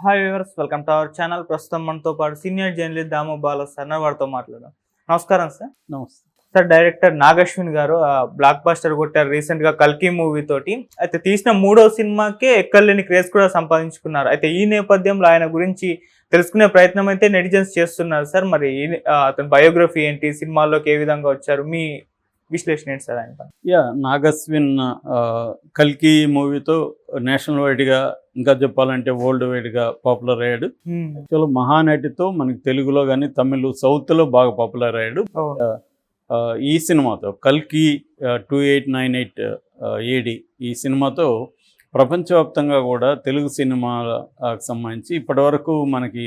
Hi viewers, welcome to our channel. ప్రస్తుతం మనతో పాటు సీనియర్ జర్నలిస్ట్ దాము బాల సార్ వారితో మాట్లాడదాం. నమస్కారం సార్. నమస్తే సార్, డైరెక్టర్ నాగశ్విన్ గారు బ్లాక్ బస్టర్ కొట్టారు రీసెంట్ గా కల్కి మూవీ తోటి. అయితే తీసిన మూడో సినిమాకే ఎక్కడలేని క్రేజ్ కూడా సంపాదించుకున్నారు. అయితే ఈ నేపథ్యంలో ఆయన గురించి తెలుసుకునే ప్రయత్నం అయితే నెటిజన్స్ చేస్తున్నారు సార్. మరి అతని బయోగ్రఫీ ఏంటి, సినిమాల్లోకి ఏ విధంగా వచ్చారు, మీ విశ్లేషణ ఏంటి సార్ ఆయన? నాగశ్విన్ కల్కి మూవీతో నేషనల్ వైడ్గా, ఇంకా చెప్పాలంటే వరల్డ్ వైడ్గా పాపులర్ అయ్యాడు. యాక్చువల్ మహానటితో మనకి తెలుగులో కానీ తమిళ్ సౌత్లో బాగా పాపులర్ అయ్యాడు. ఈ సినిమాతో కల్కి 2898 AD ఈ సినిమాతో ప్రపంచవ్యాప్తంగా కూడా తెలుగు సినిమాలకు సంబంధించి ఇప్పటివరకు మనకి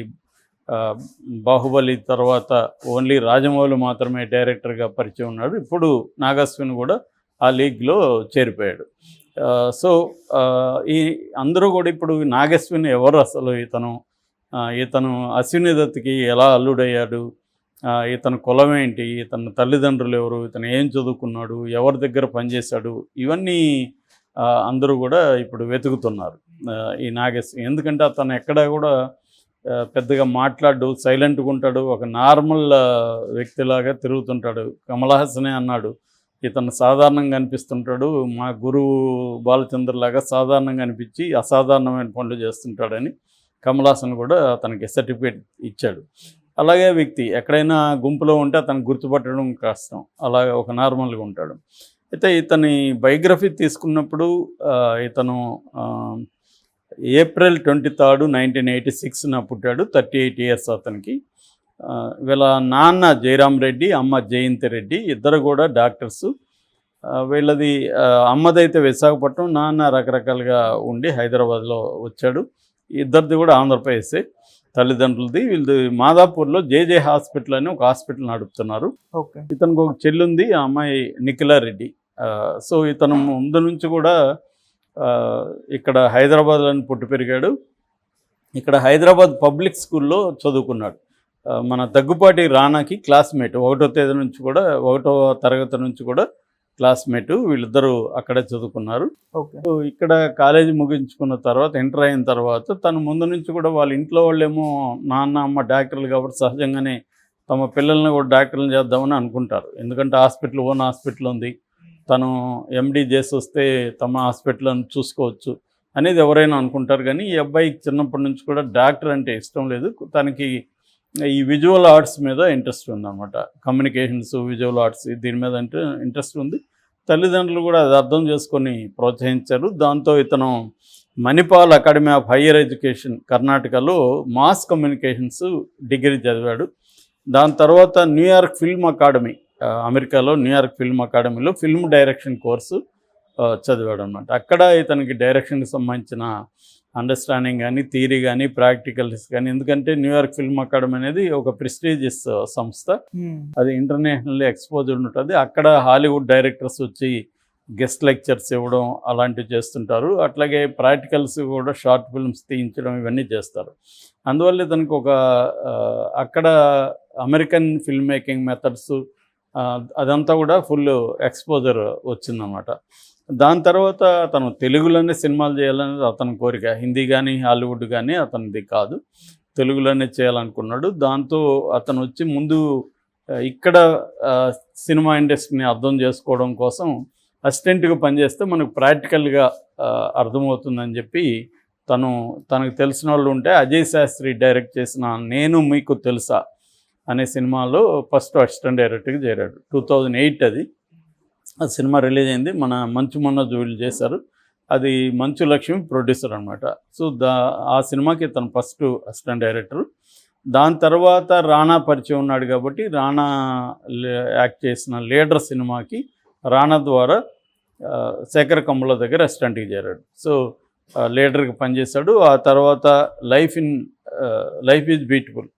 బాహుబలి తర్వాత ఓన్లీ రాజమౌళి మాత్రమే డైరెక్టర్గా పరిచయం ఉన్నాడు. ఇప్పుడు నాగశ్విన్ కూడా ఆ లీగ్లో చేరిపోయాడు. సో ఈ అందరూ కూడా ఇప్పుడు నాగశ్విన్ ఎవరు, అసలు ఇతను అశ్విని దత్తుకి ఎలా అల్లుడయ్యాడు, ఇతను కులం ఏంటి, ఇతని తల్లిదండ్రులు ఎవరు, ఇతను ఏం చదువుకున్నాడు, ఎవరి దగ్గర పనిచేశాడు, ఇవన్నీ అందరూ కూడా ఇప్పుడు వెతుకుతున్నారు ఈ నాగశ్విన్. ఎందుకంటే అతను ఎక్కడ కూడా పెద్దగా మాట్లాడు, సైలెంట్గా ఉంటాడు, ఒక నార్మల్ వ్యక్తిలాగా తిరుగుతుంటాడు. కమల్ హాసనే అన్నాడు, ఇతను సాధారణంగా అనిపిస్తుంటాడు, మా గురువు బాలచంద్రలాగా సాధారణంగా అనిపించి అసాధారణమైన పనులు చేస్తుంటాడని కమల్ హాసన్ కూడా అతనికి సర్టిఫికేట్ ఇచ్చాడు. అలాగే వ్యక్తి ఎక్కడైనా గుంపులో ఉంటే అతను గుర్తుపట్టడం కష్టం, అలాగే ఒక నార్మల్గా ఉంటాడు. అయితే ఇతని బయోగ్రఫీ తీసుకున్నప్పుడు ఇతను April 23, 1986 పుట్టాడు. 38 years అతనికి. వీళ్ళ నాన్న జయరామ్ రెడ్డి, అమ్మ జయంతి రెడ్డి, ఇద్దరు కూడా డాక్టర్సు. వీళ్ళది అమ్మదైతే విశాఖపట్నం, నాన్న రకరకాలుగా ఉండి హైదరాబాద్లో వచ్చాడు. ఇద్దరిది కూడా ఆంధ్రప్రదేశే తల్లిదండ్రులది. వీళ్ళది మాదాపూర్లో జేజే హాస్పిటల్ అని ఒక హాస్పిటల్ నడుపుతున్నారు. ఇతనికి ఒక చెల్లుంది, ఆ అమ్మాయి నిఖిలా రెడ్డి. సో ఇతను ముందు నుంచి కూడా ఇక్కడ హైదరాబాద్లో పుట్టి పెరిగాడు. ఇక్కడ హైదరాబాద్ పబ్లిక్ స్కూల్లో చదువుకున్నాడు. మన దగ్గుపాటి రానాకి క్లాస్మేట్, 1వ తరగతి నుంచి కూడా క్లాస్మేటు. వీళ్ళిద్దరూ అక్కడే చదువుకున్నారు. సో ఇక్కడ కాలేజీ ముగించుకున్న తర్వాత, ఇంటర్ అయిన తర్వాత తను ముందు నుంచి కూడా వాళ్ళ ఇంట్లో వాళ్ళేమో నాన్న అమ్మ డాక్టర్లు కాబట్టి సహజంగానే తమ పిల్లల్ని కూడా డాక్టర్లు చేద్దామని అనుకుంటారు. ఎందుకంటే ఓన్ హాస్పిటల్ ఉంది, తను MD చేసి వస్తే తమ హాస్పిటల్ని చూసుకోవచ్చు అనేది ఎవరైనా అనుకుంటారు. కానీ ఈ అబ్బాయికి చిన్నప్పటి నుంచి కూడా డాక్టర్ అంటే ఇష్టం లేదు. తనకి ఈ విజువల్ ఆర్ట్స్ మీద ఇంట్రెస్ట్ ఉందన్నమాట. కమ్యూనికేషన్స్, విజువల్ ఆర్ట్స్, దీని మీద అంటే ఇంట్రెస్ట్ ఉంది. తల్లిదండ్రులు కూడా అది అర్థం చేసుకొని ప్రోత్సహించారు. దాంతో ఇతను Manipal academy of higher education కర్ణాటకలో మాస్ కమ్యూనికేషన్స్ డిగ్రీ చదివాడు. దాని తర్వాత న్యూయార్క్ ఫిల్మ్ అకాడమీ, అమెరికాలో న్యూయార్క్ ఫిల్మ్ అకాడమీలో ఫిల్మ్ డైరెక్షన్ కోర్సు చదివాడు అనమాట. అక్కడ ఇతనికి డైరెక్షన్కి సంబంధించిన అండర్స్టాండింగ్ కానీ, థియరీ కానీ, ప్రాక్టికల్స్ కానీ, ఎందుకంటే న్యూయార్క్ ఫిల్మ్ అకాడమీ అనేది ఒక ప్రెస్టీజియస్ సంస్థ, అది ఇంటర్నేషనల్లీ ఎక్స్పోజర్ ఉంటుంది. అక్కడ హాలీవుడ్ డైరెక్టర్స్ వచ్చి గెస్ట్ లెక్చర్స్ ఇవ్వడం అలాంటివి చేస్తుంటారు. అట్లాగే ప్రాక్టికల్స్ కూడా, షార్ట్ ఫిల్మ్స్ తీయించడం, ఇవన్నీ చేస్తారు. అందువల్ల ఇతనికి అక్కడ అమెరికన్ ఫిల్మ్ మేకింగ్ మెథడ్స్ అదంతా కూడా ఫుల్ ఎక్స్పోజర్ వచ్చిందన్నమాట. దాని తర్వాత అతను తెలుగులోనే సినిమాలు చేయాలనేది అతని కోరిక. హిందీ కానీ హాలీవుడ్ కానీ అతనిది కాదు, తెలుగులోనే చేయాలనుకున్నాడు. దాంతో అతను వచ్చి ముందు ఇక్కడ సినిమా ఇండస్ట్రీని అర్థం చేసుకోవడం కోసం అసిస్టెంట్గా పనిచేస్తే మనకు ప్రాక్టికల్గా అర్థమవుతుందని చెప్పి తనకు తెలిసిన వాళ్ళు ఉంటే అజయ్ శాస్త్రి డైరెక్ట్ చేసిన నేను మీకు తెలుసా అనే సినిమాలో ఫస్ట్ అసిస్టెంట్ డైరెక్టర్గా చేరాడు. 2008 అది. ఆ సినిమా రిలీజ్ అయింది. మన మంచు మనోజ్ వీళ్ళు చేశారు. అది మంచు లక్ష్మి ప్రొడ్యూసర్ అనమాట. సో ఆ సినిమాకి తను ఫస్ట్ అసిస్టెంట్ డైరెక్టర్. దాని తర్వాత రానా పరిచయం ఉన్నాడు కాబట్టి రానా యాక్ట్ చేసిన లీడర్ సినిమాకి రానా ద్వారా శేఖర్ కమ్ముల దగ్గర అసిస్టెంట్గా చేరాడు. సో లీడర్కి పనిచేశాడు. ఆ తర్వాత లైఫ్ ఈజ్ బ్యూటిఫుల్,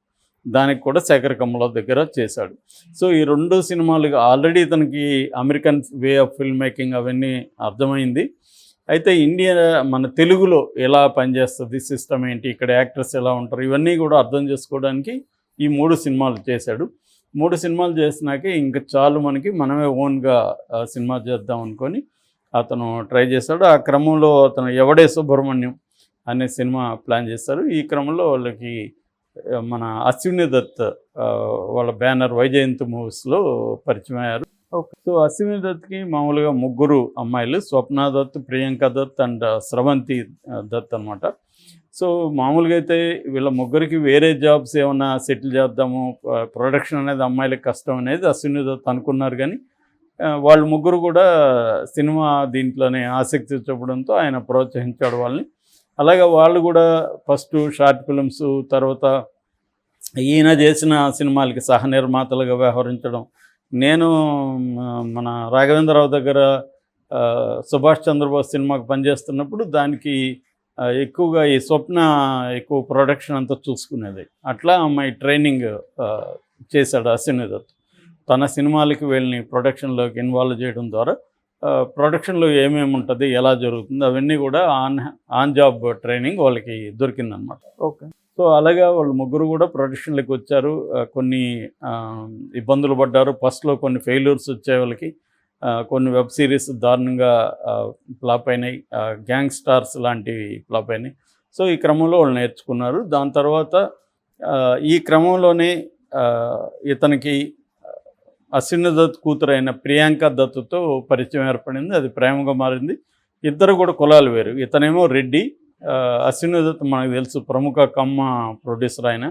దానికి కూడా శేఖర్ కమ్ముల దగ్గర చేశాడు. సో ఈ 2 సినిమాలు ఆల్రెడీ ఇతనికి American way of film making అవన్నీ అర్థమైంది. అయితే మన తెలుగులో ఎలా పనిచేస్తుంది, సిస్టమ్ ఏంటి, ఇక్కడ యాక్టర్స్ ఎలా ఉంటారు, ఇవన్నీ కూడా అర్థం చేసుకోవడానికి ఈ 3 సినిమాలు చేశాడు. 3 సినిమాలు చేసినాకే ఇంకా చాలు, మనమే ఓన్గా సినిమా చేద్దాం అనుకొని అతను ట్రై చేశాడు. ఆ క్రమంలో అతను ఎవడే సుబ్రహ్మణ్యం అనే సినిమా ప్లాన్ చేస్తారు. ఈ క్రమంలో వాళ్ళకి మన అశ్విని దత్ వాళ్ళ బ్యానర్ వైజయంత్ మూవీస్లో పరిచయం అయ్యారు. ఓకే. సో అశ్విని దత్కి మామూలుగా ముగ్గురు అమ్మాయిలు, స్వప్న దత్, ప్రియాంక దత్ అండ్ స్రవంతి దత్ అనమాట. సో మామూలుగా అయితే వీళ్ళ ముగ్గురికి వేరే జాబ్స్ ఏమన్నా సెటిల్ చేద్దాము, ప్రొడక్షన్ అనేది అమ్మాయిలకు కష్టం అనేది అశ్విని దత్ అనుకున్నారు. కానీ వాళ్ళు ముగ్గురు కూడా సినిమా దీంట్లోనే ఆసక్తి చూపడంతో ఆయన ప్రోత్సహించాడు వాళ్ళని. అలాగే వాళ్ళు కూడా ఫస్ట్ షార్ట్ ఫిల్మ్స్, తర్వాత ఈయన చేసిన సినిమాలకి సహ నిర్మాతలుగా వ్యవహరించడం. నేను మన రాఘవేంద్రరావు దగ్గర సుభాష్ చంద్రబోస్ సినిమాకి పనిచేస్తున్నప్పుడు దానికి ఎక్కువగా ఈ స్వప్న ఎక్కువ ప్రొడక్షన్ అంతా చూసుకునేది. అట్లా అమ్మాయి ట్రైనింగ్ చేశాడు అశ్విని దత్. తన సినిమాలకి వీళ్ళని ప్రొడక్షన్లోకి ఇన్వాల్వ్ చేయడం ద్వారా ప్రొడక్షన్లో ఏమేమి ఉంటుంది, ఎలా జరుగుతుంది, అవన్నీ కూడా ఆన్ జాబ్ ట్రైనింగ్ వాళ్ళకి దొరికిందనమాట. ఓకే. సో అలాగా వాళ్ళు ముగ్గురు కూడా ప్రొడక్షన్లోకి వచ్చారు. కొన్ని ఇబ్బందులు పడ్డారు. ఫస్ట్లో కొన్ని ఫెయిల్యూర్స్ వచ్చాయి వాళ్ళకి. కొన్ని వెబ్ సిరీస్ దారుణంగా ఫ్లాప్ అయినాయి. గ్యాంగ్ స్టార్స్ లాంటివి ఫ్లాప్ అయినాయి. సో ఈ క్రమంలో వాళ్ళు నేర్చుకున్నారు. దాని తర్వాత ఈ క్రమంలోనే ఇతనికి అశ్విని దత్ కూతురైన ప్రియాంక దత్తో పరిచయం ఏర్పడింది. అది ప్రేమగా మారింది. ఇద్దరు కూడా కులాలు వేరు. ఇతనేమో రెడ్డి, అశ్విని దత్ మనకు తెలుసు ప్రముఖ కమ్మ ప్రొడ్యూసర్ ఆయన.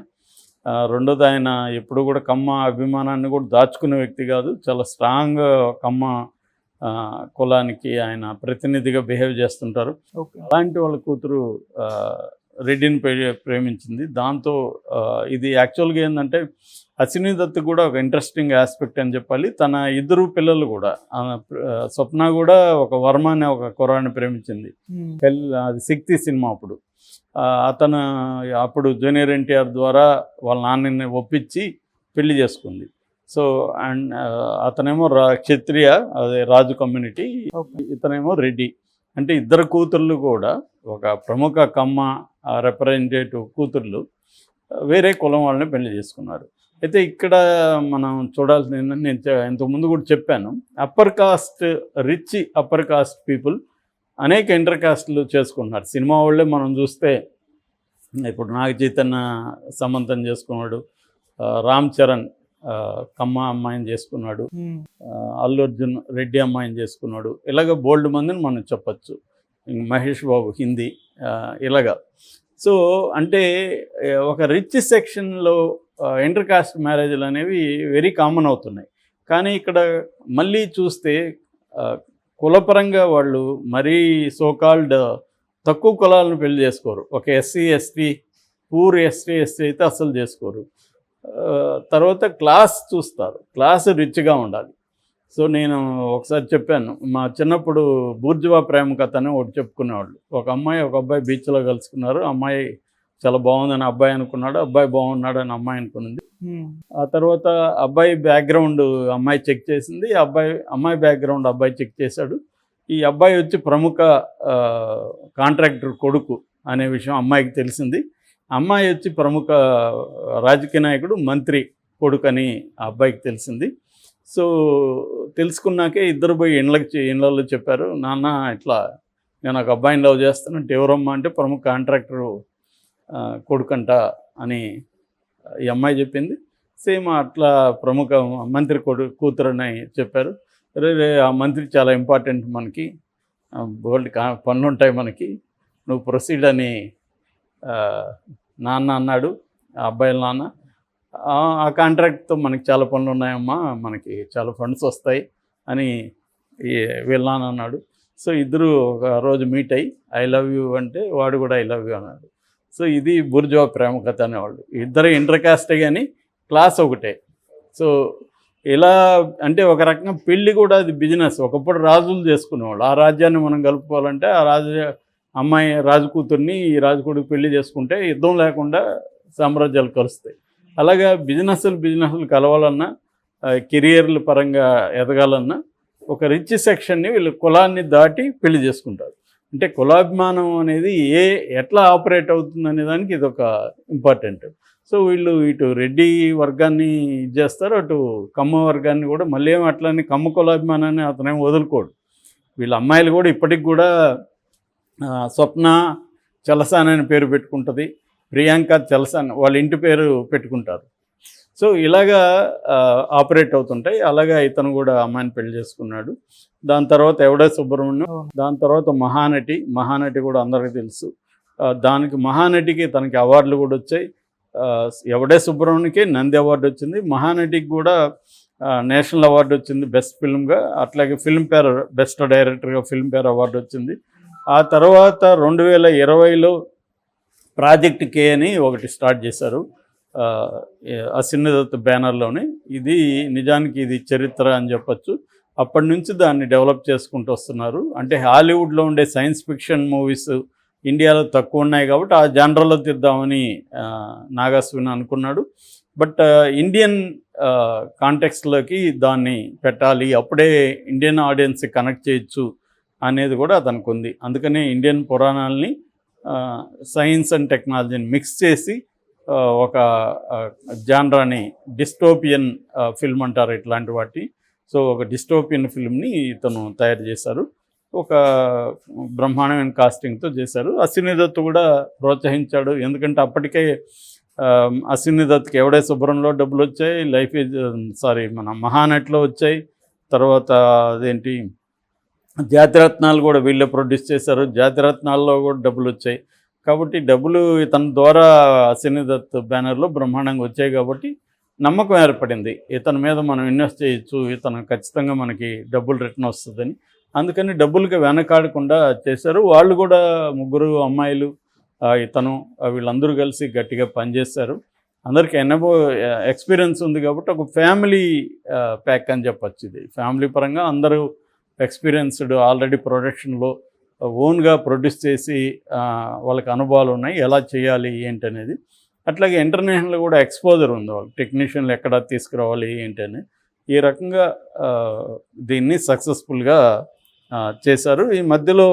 రెండోది ఆయన ఎప్పుడు కూడా కమ్మ అభిమానాన్ని కూడా దాచుకునే వ్యక్తి కాదు. చాలా స్ట్రాంగ్ కమ్మ కులానికి ఆయన ప్రతినిధిగా బిహేవ్ చేస్తుంటారు. అలాంటి వాళ్ళ కూతురు రెడ్డిని ప్రేమించింది. దాంతో ఇది యాక్చువల్గా ఏంటంటే అశ్విని దత్ కూడా ఒక ఇంట్రెస్టింగ్ ఆస్పెక్ట్ అని చెప్పాలి. తన ఇద్దరు పిల్లలు కూడా, స్వప్న కూడా ఒక వర్మ అనే ఒక కుర్రాడిని ప్రేమించింది. అది శక్తి సినిమా అప్పుడు. అతను అప్పుడు జూనియర్ ఎన్టీఆర్ ద్వారా వాళ్ళ నాన్నని ఒప్పించి పెళ్లి చేసుకుంది. సో అండ్ అతనేమో క్షత్రియ, అదే రాజు కమ్యూనిటీ, ఇతనేమో రెడ్డి. అంటే ఇద్దరు కూతుర్లు కూడా ఒక ప్రముఖ కమ్మ రిప్రజెంటేటివ్ కూతుర్లు వేరే కులం వాళ్ళని పెళ్లి చేసుకున్నారు. అయితే ఇక్కడ మనం చూడాల్సింది ఏంటంటే, నేను ఇంతకుముందు కూడా చెప్పాను, upper caste rich upper caste people అనేక ఇంటర్ కాస్ట్లు చేసుకుంటున్నారు. సినిమా వాళ్ళే మనం చూస్తే ఇప్పుడు నాగ చైతన్య సమంతం చేసుకున్నాడు, రామ్ చరణ్ కమ్మ అమ్మాయిని చేసుకున్నాడు, అల్లు అర్జున్ రెడ్డి అమ్మాయిని చేసుకున్నాడు. ఇలాగ బోల్డ్ మందిని మనం చెప్పచ్చు. మహేష్ బాబు హిందీ, ఇలాగా. సో అంటే ఒక రిచ్ సెక్షన్లో ఇంటర్ కాస్ట్ మ్యారేజ్లు అనేవి వెరీ కామన్ అవుతున్నాయి. కానీ ఇక్కడ మళ్ళీ చూస్తే కులపరంగా వాళ్ళు మరీ సోకాల్డ్ తక్కువ కులాలను పెళ్లి చేసుకోరు. ఒక ఎస్సీ ఎస్టీ, పూర్ ఎస్టీ అయితే అస్సలు చేసుకోరు. తర్వాత క్లాస్ చూస్తారు, క్లాస్ రిచ్గా ఉండాలి. సో నేను ఒకసారి చెప్పాను, మా చిన్నప్పుడు బూర్జువా ప్రేమ కథ అని ఒకటి చెప్పుకునేవాళ్ళు. ఒక అమ్మాయి ఒక అబ్బాయి బీచ్లో కలుసుకున్నారు. అమ్మాయి చాలా బాగుందని అబ్బాయి అనుకున్నాడు, అబ్బాయి బాగున్నాడు అని అమ్మాయి అనుకున్నది. ఆ తర్వాత అబ్బాయి బ్యాక్గ్రౌండ్ అమ్మాయి చెక్ చేసింది, అమ్మాయి బ్యాక్గ్రౌండ్ అబ్బాయి చెక్ చేశాడు. ఈ అబ్బాయి వచ్చి ప్రముఖ కాంట్రాక్టర్ కొడుకు అనే విషయం అమ్మాయికి తెలిసింది. అమ్మాయి వచ్చి ప్రముఖ రాజకీయ నాయకుడు మంత్రి కొడుకు అని ఆ అబ్బాయికి తెలిసింది. సో తెలుసుకున్నాకే ఇద్దరు పోయి ఇళ్ళలో చెప్పారు, నాన్న ఇట్లా నేను ఒక అబ్బాయిని లవ్ చేస్తానంటే ఎవరమ్మా అంటే ప్రముఖ కాంట్రాక్టరు కొడుకంట అని ఈ అమ్మాయి చెప్పింది. సేమ్ అట్లా ప్రముఖ మంత్రి కూతురు అని చెప్పారు. రే ఆ మంత్రి చాలా ఇంపార్టెంట్ మనకి, బోల్డ్ పనులు ఉంటాయి మనకి, నువ్వు ప్రొసీడ్ అని నాన్న అన్నాడు, ఆ అబ్బాయిల నాన్న. ఆ కాంట్రాక్ట్తో మనకి చాలా పనులు ఉన్నాయమ్మా, మనకి చాలా ఫండ్స్ వస్తాయి అని వీళ్ళ నాన్న అన్నాడు. సో ఇద్దరు ఒక రోజు మీట్ అయ్యి ఐ లవ్ యూ అంటే వాడు కూడా ఐ లవ్ యూ అన్నాడు. సో ఇది బుర్జువా ప్రేమ కథ అనేవాళ్ళు. ఇద్దరు ఇంటర్ కాస్టే కానీ క్లాస్ ఒకటే. సో ఇలా అంటే ఒక రకంగా పెళ్ళి కూడా అది బిజినెస్. ఒకప్పుడు రాజులు చేసుకునేవాళ్ళు. ఆ రాజ్యాన్ని మనం కలుపుకోవాలంటే ఆ అమ్మాయి రాజు కూతుర్ని ఈ రాజుకొడుకు పెళ్లి చేసుకుంటే యుద్ధం లేకుండా సామ్రాజ్యాలు కలుస్తాయి. అలాగా బిజినెస్లు కలవాలన్నా, కెరియర్ల పరంగా ఎదగాలన్నా ఒక రిచ్ సెక్షన్ని వీళ్ళు కులాన్ని దాటి పెళ్లి చేసుకుంటారు. అంటే కులాభిమానం అనేది ఎట్లా ఆపరేట్ అవుతుంది అనే దానికి ఇది ఒక ఇంపార్టెంట్. సో వీళ్ళు ఇటు రెడ్డి వర్గాన్ని ఇది చేస్తారు, అటు కమ్మ వర్గాన్ని కూడా మళ్ళీ ఏమో అట్లని కమ్మ కులాభిమానాన్ని అతనేం వదులుకోడు. వీళ్ళ అమ్మాయిలు కూడా ఇప్పటికి కూడా స్వప్న చలసాని అని పేరు పెట్టుకుంటుంది, ప్రియాంక చలసాని వాళ్ళ ఇంటి పేరు పెట్టుకుంటారు. సో ఇలాగా ఆపరేట్ అవుతుంటాయి. అలాగా ఇతను కూడా అమ్మాయిని పెళ్లి చేసుకున్నాడు. దాని తర్వాత ఎవడే సుబ్రహ్మణ్యం, దాని తర్వాత మహానటి కూడా అందరికీ తెలుసు. దానికి మహానటికి తనకి అవార్డులు కూడా వచ్చాయి. ఎవడే సుబ్రహ్మణ్యకి నంది అవార్డు వచ్చింది, మహానటికి కూడా నేషనల్ అవార్డు వచ్చింది బెస్ట్ ఫిల్మ్గా. అట్లాగే ఫిల్మ్ఫేర్ బెస్ట్ డైరెక్టర్గా ఫిల్మ్ఫేర్ అవార్డు వచ్చింది. ఆ తర్వాత 2020లో ప్రాజెక్ట్ కే అని ఒకటి స్టార్ట్ చేశారు అశ్విని దత్ బ్యానర్లోనే. ఇది నిజానికి ఇది చరిత్ర అని చెప్పచ్చు. అప్పటి నుంచి దాన్ని డెవలప్ చేసుకుంటూ వస్తున్నారు. అంటే హాలీవుడ్లో ఉండే సైన్స్ ఫిక్షన్ మూవీస్ ఇండియాలో తక్కువ ఉన్నాయి కాబట్టి ఆ జానర్లో తీద్దామని నాగాశ్విన్ అనుకున్నాడు. బట్ ఇండియన్ కాంటెక్స్ట్లోకి దాన్ని పెట్టాలి, అప్పుడే ఇండియన్ ఆడియన్స్కి కనెక్ట్ చేయొచ్చు అనేది కూడా అతనికి ఉంది. అందుకనే ఇండియన్ పురాణాలని సైన్స్ అండ్ టెక్నాలజీని మిక్స్ చేసి ఒక జానరాని డిస్టోపియన్ ఫిల్మ్ అంటారు ఇట్లాంటి వాటి. సో ఒక డిస్టోపియన్ ఫిల్మ్ని ఇతను తయారు చేశారు. ఒక బ్రహ్మాండమైన కాస్టింగ్తో చేశారు. అశ్విని దత్ కూడా ప్రోత్సహించాడు. ఎందుకంటే అప్పటికే అశ్విని దత్కి ఎవడే శుభ్రంలో డబ్బులు వచ్చాయి, మన మహానటిలో వచ్చాయి. తర్వాత అదేంటి జాతిరత్నాలు కూడా వీళ్ళే ప్రొడ్యూస్ చేశారు. జాతిరత్నాల్లో కూడా డబ్బులు వచ్చాయి. కాబట్టి డబ్బులు ఇతని ద్వారా అశ్విని దత్ బ్యానర్లో బ్రహ్మాండంగా వచ్చాయి. కాబట్టి నమ్మకం ఏర్పడింది, ఇతని మీద మనం ఇన్వెస్ట్ చేయొచ్చు, ఇతను ఖచ్చితంగా మనకి డబ్బులు రిటర్న్ వస్తుందని. అందుకని డబ్బులకి వెనకాడకుండా చేశారు. వాళ్ళు కూడా ముగ్గురు అమ్మాయిలు, ఇతను, వీళ్ళందరూ కలిసి గట్టిగా పనిచేశారు. అందరికీ ఎక్స్పీరియన్స్ ఉంది కాబట్టి ఒక ఫ్యామిలీ ప్యాక్ అని చెప్పచ్చు. ఇది ఫ్యామిలీ పరంగా అందరూ ఎక్స్పీరియన్స్డ్, ఆల్రెడీ ప్రొడక్షన్లో ఓన్గా ప్రొడ్యూస్ చేసి వాళ్ళకి అనుభవాలు ఉన్నాయి ఎలా చేయాలి ఏంటి అనేది. అట్లాగే ఇంటర్నేషనల్ కూడా ఎక్స్పోజర్ ఉంది వాళ్ళు, టెక్నీషియన్లు ఎక్కడ తీసుకురావాలి ఏంటి అని. ఈ రకంగా దీన్ని సక్సెస్ఫుల్గా చేశారు. ఈ మధ్యలో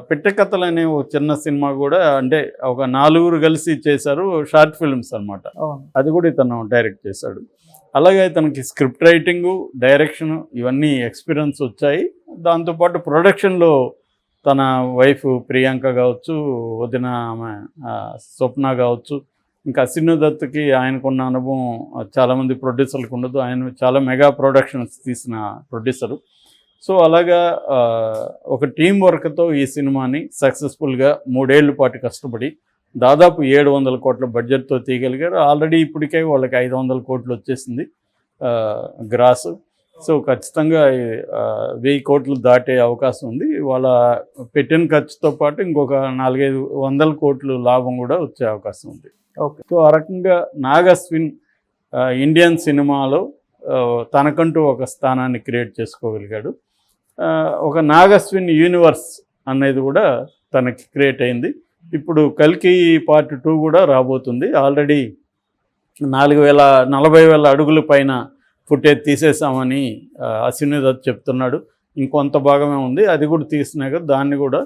పిట్టకథలు అనే ఒక చిన్న సినిమా కూడా, అంటే ఒక 4 కలిసి చేశారు, షార్ట్ ఫిల్మ్స్ అనమాట. అది కూడా ఇతను డైరెక్ట్ చేశాడు. అలాగే ఇతనికి స్క్రిప్ట్ రైటింగు, డైరెక్షను ఇవన్నీ ఎక్స్పీరియన్స్ వచ్చాయి. దాంతోపాటు ప్రొడక్షన్లో తన వైఫ్ ప్రియాంక కావచ్చు, వదిన ఆమె స్వప్న కావచ్చు, ఇంకా అశ్విని దత్కి ఆయనకున్న అనుభవం చాలామంది ప్రొడ్యూసర్లకు ఉండదు. ఆయన చాలా మెగా ప్రొడక్షన్స్ తీసిన ప్రొడ్యూసరు. సో అలాగా ఒక టీం వర్క్తో ఈ సినిమాని సక్సెస్ఫుల్గా 3 ఏళ్ల పాటు కష్టపడి దాదాపు 700 కోట్ల బడ్జెట్తో తీయగలిగారు. ఆల్రెడీ ఇప్పటికే వాళ్ళకి 500 కోట్లు వచ్చేసింది గ్రాస్. సో ఖచ్చితంగా 1000 కోట్లు దాటే అవకాశం ఉంది. వాళ్ళ పెట్టిన ఖర్చుతో పాటు ఇంకొక 400-500 కోట్లు లాభం కూడా వచ్చే అవకాశం ఉంది. ఓకే. సో ఆ రకంగా నాగశ్విన్ ఇండియన్ సినిమాలో తనకంటూ ఒక స్థానాన్ని క్రియేట్ చేసుకోగలిగాడు. ఒక నాగశ్విన్ యూనివర్స్ అనేది కూడా తనకి క్రియేట్ అయింది. ఇప్పుడు కల్కి పార్ట్ 2 కూడా రాబోతుంది. ఆల్రెడీ 40,000 అడుగుల పైన ఫుటేజ్ తీసేసామని అశ్విని దత్ చెప్తున్నాడు. ఇంకొంత భాగమే ఉంది, అది కూడా తీసినాక దాన్ని కూడా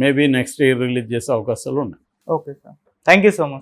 మేబీ నెక్స్ట్ ఇయర్ రిలీజ్ చేసే అవకాశాలు ఉన్నాయి. Okay sir, thank you so much.